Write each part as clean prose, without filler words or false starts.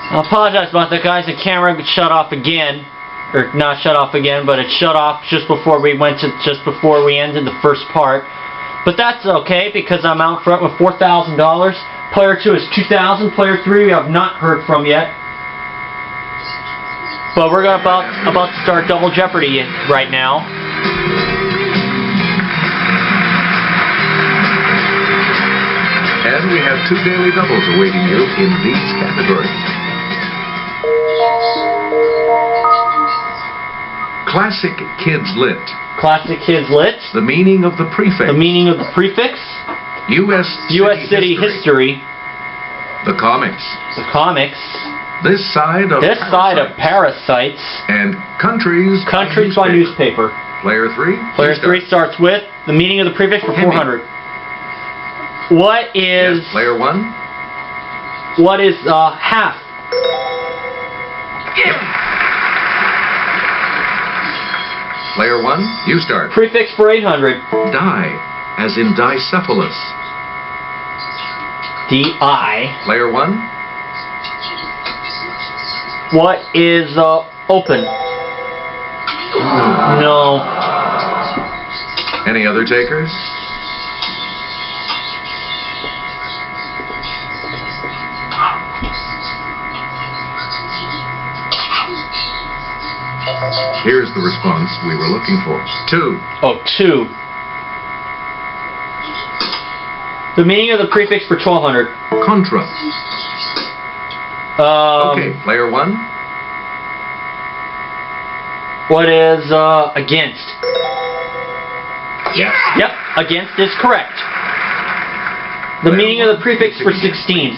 I apologize about that, guys. The camera shut off again, or not shut off again, but it shut off just before we ended the first part. But that's okay because I'm out front with $4,000. Player 2 is 2,000. Player 3 we have not heard from yet. But we're about to start Double Jeopardy right now. And we have 2 daily doubles awaiting you in these categories. Classic Kids Lit. Classic Kids Lit. The meaning of the prefix. The meaning of the prefix. U.S. City history. The comics. The comics. This side of Parasites. And countries by newspaper. Player 3. Player 3 starts with the meaning of the prefix for 400. What is... Yes, player 1. What is half? Player 1, you start. Prefix for 800. Die, as in dicephalus. D-I. Player 1. What is open? No. Any other takers? Here's the response we were looking for. 2. Oh, 2. The meaning of the prefix for 1200. Contra. Okay, player 1. What is against? Yes. Yep, against is correct. The meaning of the prefix for 16.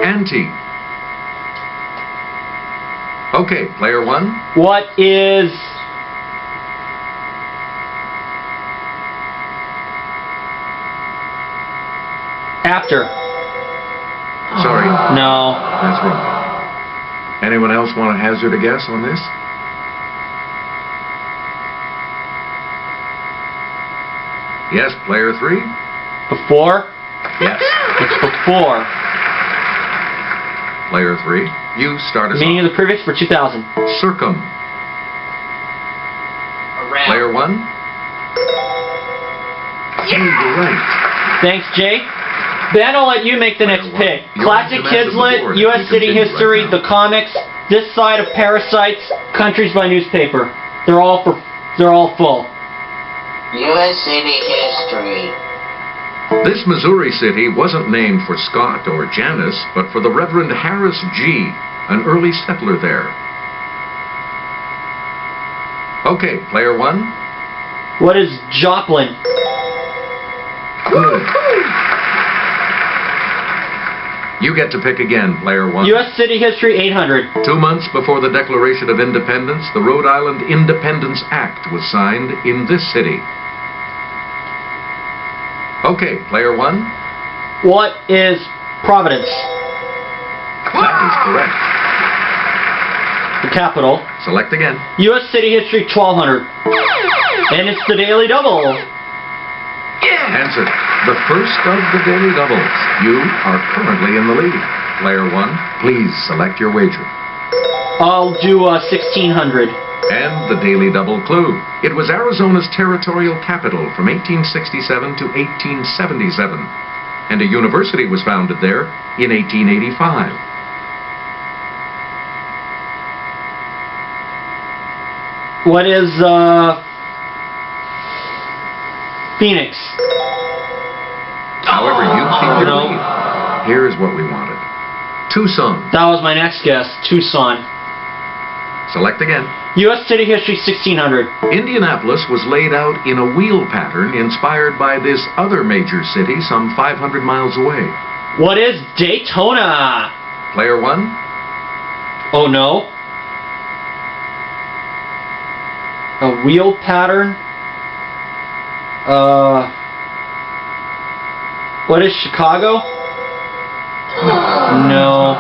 Anti. Okay, player 1. What is... after? Sorry. No. That's wrong. Anyone else want to hazard a guess on this? Yes, player 3. Before? Yes. It's before. Player 3, you start us Meaning off. of the prefix for 2000. Circum. Around. Player 1. Yeah. You're right. Thanks, Jay. Ben, I'll let you make the next pick. You're Classic the Kids master of the Lit, board. U.S. You City continue history, right now. the comics, this side of Parasites, countries by newspaper. They're all full. U.S. City history. This Missouri city wasn't named for Scott or Janice, but for the Reverend Harris G., an early settler there. Okay, player 1. What is Joplin? Good. You get to pick again, player 1. U.S. City history 800. 2 months before the Declaration of Independence, the Rhode Island Independence Act was signed in this city. Okay, player 1. What is Providence? That is correct. The capital. Select again. U.S. City history 1200. And it's the Daily Double. Answer. The first of the daily doubles. You are currently in the lead. Player 1, please select your wager. I'll do 1600. And the daily double clue. It was Arizona's territorial capital from 1867 to 1877. And a university was founded there in 1885. What is Phoenix? However, you keep your No. lead. Here's what we wanted. Tucson. That was my next guess. Tucson. Select again. U.S. City history 1600. Indianapolis was laid out in a wheel pattern inspired by this other major city some 500 miles away. What is Daytona? Player 1. Oh no. A wheel pattern? What is Chicago? No.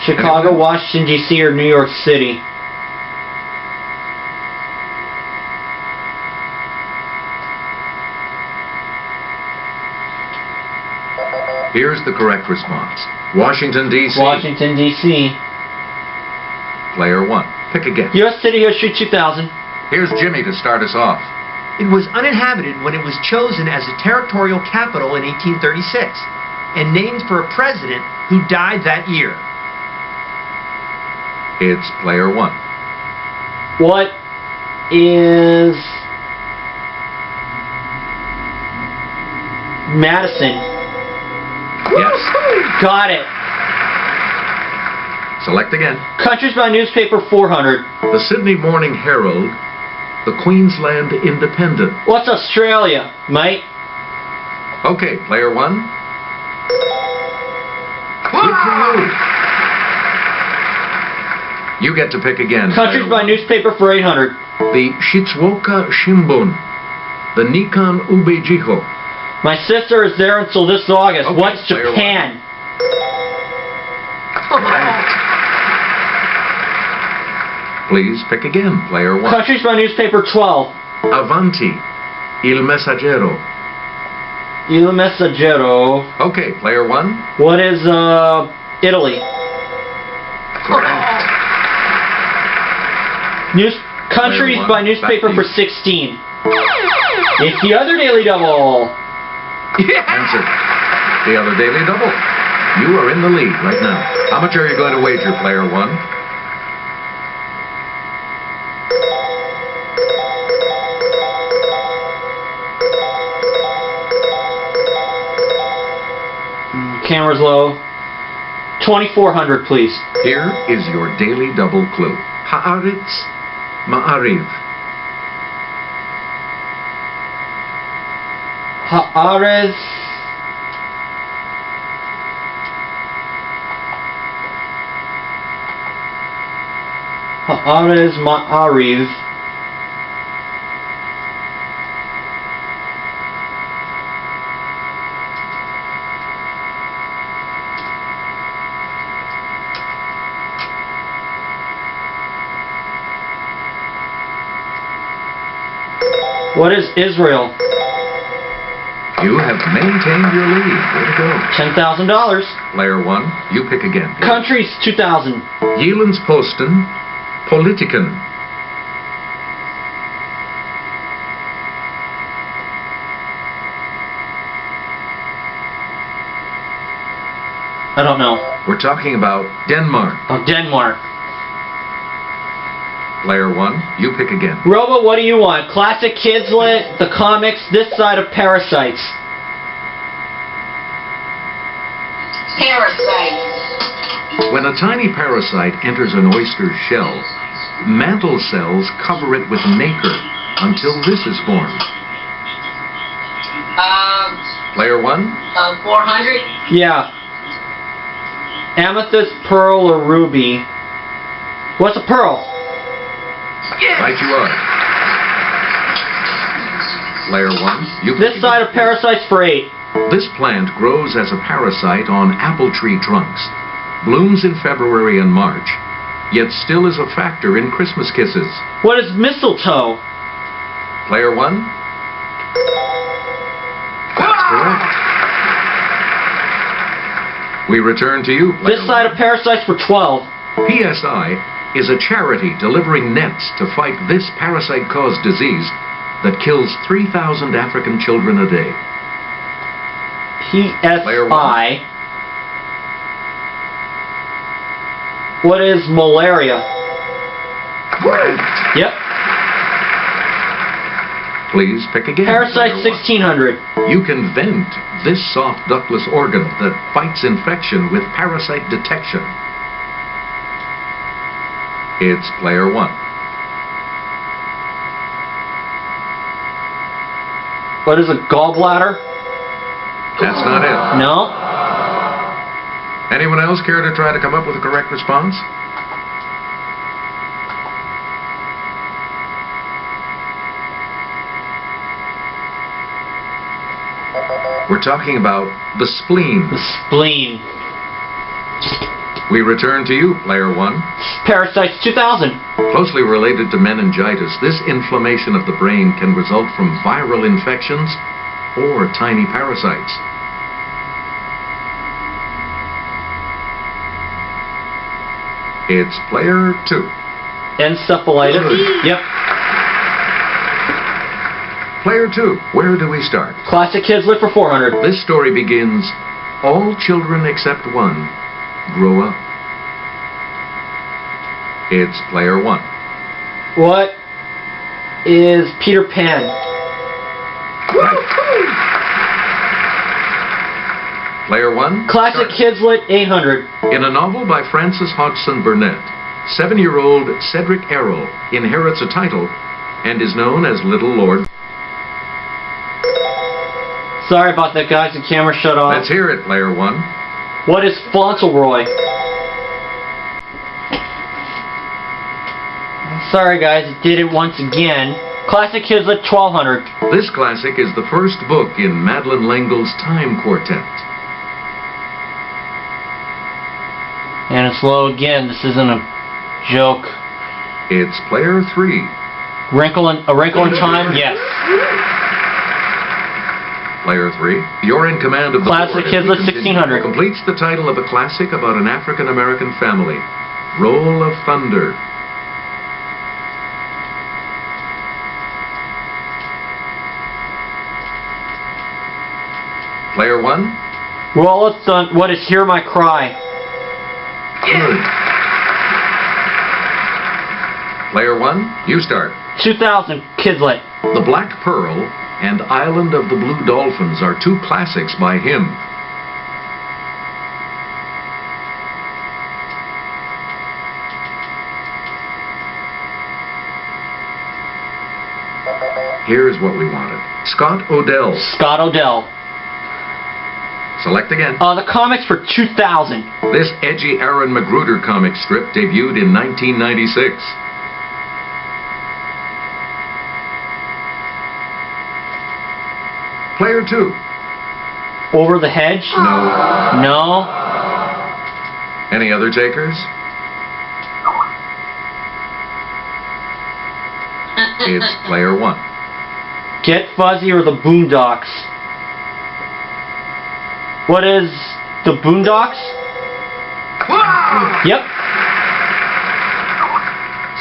Chicago, Washington, D.C., or New York City? Here's the correct response. Washington, D.C. Washington, D.C. Player 1. Pick again. U.S. City History 2000. Here's Jimmy to start us off. It was uninhabited when it was chosen as a territorial capital in 1836 and named for a president who died that year. It's player 1. What is Madison? Yes. Got it. Select again. Countries by newspaper 400. The Sydney Morning Herald, the Queensland Independent. What's Australia, mate? Okay, player 1. Good for you. You get to pick again. Countries by newspaper for 800. The Shizuoka Shimbun, the Nikon Ubejiho. My sister is there until this August. Okay, What's player Japan? Please pick again, player 1. Countries by newspaper 12. Avanti, Il Messaggero. Il Messaggero. Okay, player 1. What is Italy? Correct. Countries Player 1, by newspaper back to for you. 16. It's the other Daily Double. Answer. The other Daily Double. You are in the lead right now. How much are you going to wager, player 1? Camera's low. 2,400, please. Here is your Daily Double clue. Haaretz Ma'ariv. Haaretz. Haaretz Ma'ariv. What is Israel? You have maintained your lead. Way to go. $10,000. Player 1, you pick again. Countries 2,000. Jelens Posten, Politiken. I don't know. We're talking about Denmark. Oh, Denmark. Player 1, you pick again. Robo, what do you want? Classic Kids Lit, the comics, this side of Parasites. Parasites. When a tiny parasite enters an oyster's shell, mantle cells cover it with nacre until this is formed. Player 1, 400. Yeah. Amethyst, pearl, or ruby. What's a pearl? right you are. Player 1, you This side of Parasites for 8. This plant grows as a parasite on apple tree trunks, blooms in February and March, yet still is a factor in Christmas kisses. What is mistletoe? Player 1? That's correct. We return to you, player This side of Parasites for 12. PSI is a charity delivering nets to fight this parasite-caused disease that kills 3,000 African children a day. Player PSI. What is malaria? Yep. Please pick again. Parasite player 1600. 1. You can vent this soft ductless organ that fights infection with parasite detection. It's player 1. What is a gallbladder? That's not it. No. Anyone else care to try to come up with a correct response? We're talking about the spleen. The spleen. We return to you, player 1. Parasites 2000. Closely related to meningitis, this inflammation of the brain can result from viral infections or tiny parasites. It's player 2. Encephalitis. Yep. Player 2, where do we start? Classic Kids Lit for 400. This story begins, all children except one grow up. It's player 1. What is Peter Pan? Player 1. Classic start. Kids Lit 800. In a novel by Frances Hodgson Burnett, 7-year-old Cedric Errol inherits a title and is known as Little Lord. Sorry about that, guys. The camera shut off. Let's hear it, player 1. What is Fauntleroy? Sorry, guys. It did it once again. Classic Kids Lit 1200. This classic is the first book in Madeleine L'Engle's Time Quartet. And it's low again. This isn't a joke. It's player 3. A Wrinkle in Time? Yes. Player 3. You're in command of the Classic board. Kids Lit 1600. Completes the title of a classic about an African-American family. Roll of Thunder. Player 1. Roll of Thunder. What is Hear My Cry? Good. Player 1, you start. 2000. Kids Lit. The Black Pearl and Island of the Blue Dolphins are two classics by him. Here's what we wanted. Scott Odell. Scott Odell. Select again. The comics for 2000. This edgy Aaron Magruder comic strip debuted in 1996. Player 2. Over the Hedge? No. No. Any other takers? It's player 1. Get Fuzzy or the Boondocks? What is the Boondocks? Yep.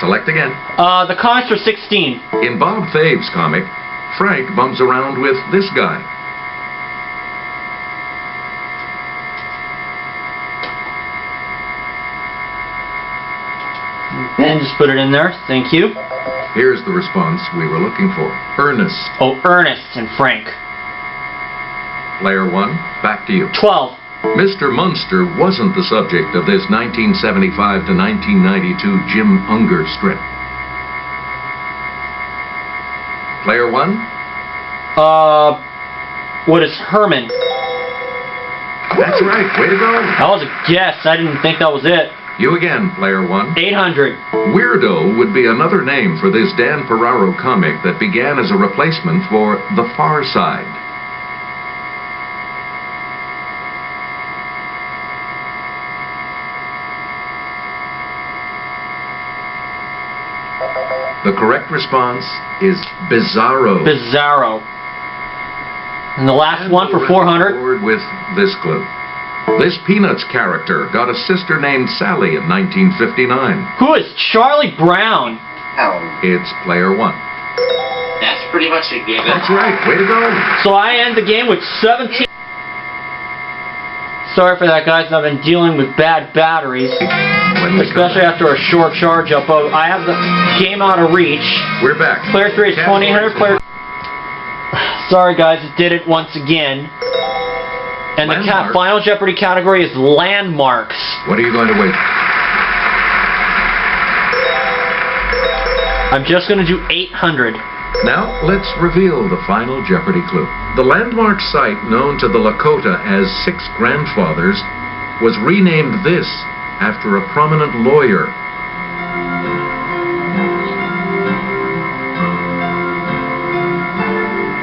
Select again. The comics for 16. In Bob Fave's comic, Frank bums around with this guy. And just put it in there. Thank you. Here's the response we were looking for. Ernest. Oh, Ernest and Frank. Player 1, back to you. 12. Mr. Munster wasn't the subject of this 1975 to 1992 Jim Unger strip. Player 1? What is Herman? That's right, way to go. That was a guess. I didn't think that was it. You again, player 1. 800. Weirdo would be another name for this Dan Ferraro comic that began as a replacement for The Far Side. The correct response is Bizarro. Bizarro. And the last one for 400. Forward with this clue. This Peanuts character got a sister named Sally in 1959. Who is Charlie Brown? Oh, It's player 1. that's pretty much a given. That's right, way to go. So I end the game with 17. Sorry for that, guys. I've been dealing with bad batteries, When we come especially back, after a short charge up. Oh, I have the game out of reach. we're back. Player 3 is 2000. Player. Sorry, guys. It did it once again. And the Landmarks. final Jeopardy category is landmarks. What are you going to wait? I'm just going to do 800. Now, let's reveal the final Jeopardy clue. The landmark site known to the Lakota as Six Grandfathers was renamed this after a prominent lawyer.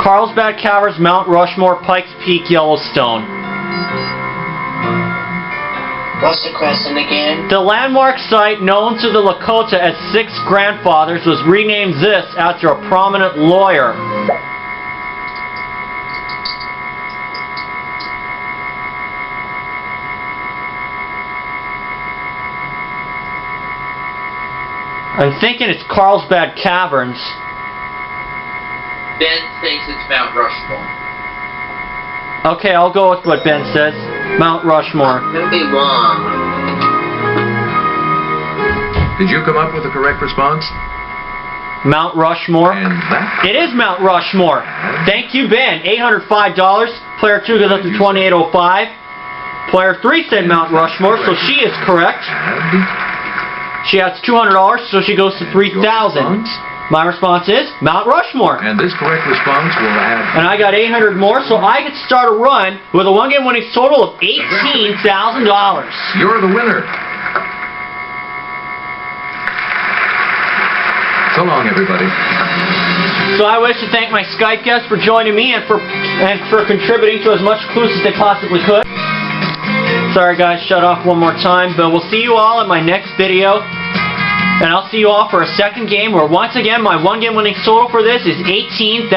Carlsbad Caverns, Mount Rushmore, Pikes Peak, Yellowstone. What's the question again? The landmark site known to the Lakota as Six Grandfathers was renamed this after a prominent lawyer. I'm thinking it's Carlsbad Caverns. Ben thinks it's Mount Rushmore. Okay, I'll go with what Ben says. Mount Rushmore. Could be wrong. Did you come up with the correct response? Mount Rushmore. And that It is Mount Rushmore. Thank you, Ben. $805. Player 2 goes up to 2805. Player 3 said Mount Rushmore, so she is correct. She has $200, so she goes to 3,000. My response is Mount Rushmore. And this correct response will add... And I got 800 more, so I could start a run with a one-game winning total of $18,000. You're the winner. So long, everybody. So I wish to thank my Skype guests for joining me and for contributing to as much clues as they possibly could. Sorry guys, shut off one more time, but we'll see you all in my next video. And I'll see you all for a second game where once again my one-game winning total for this is $18,000.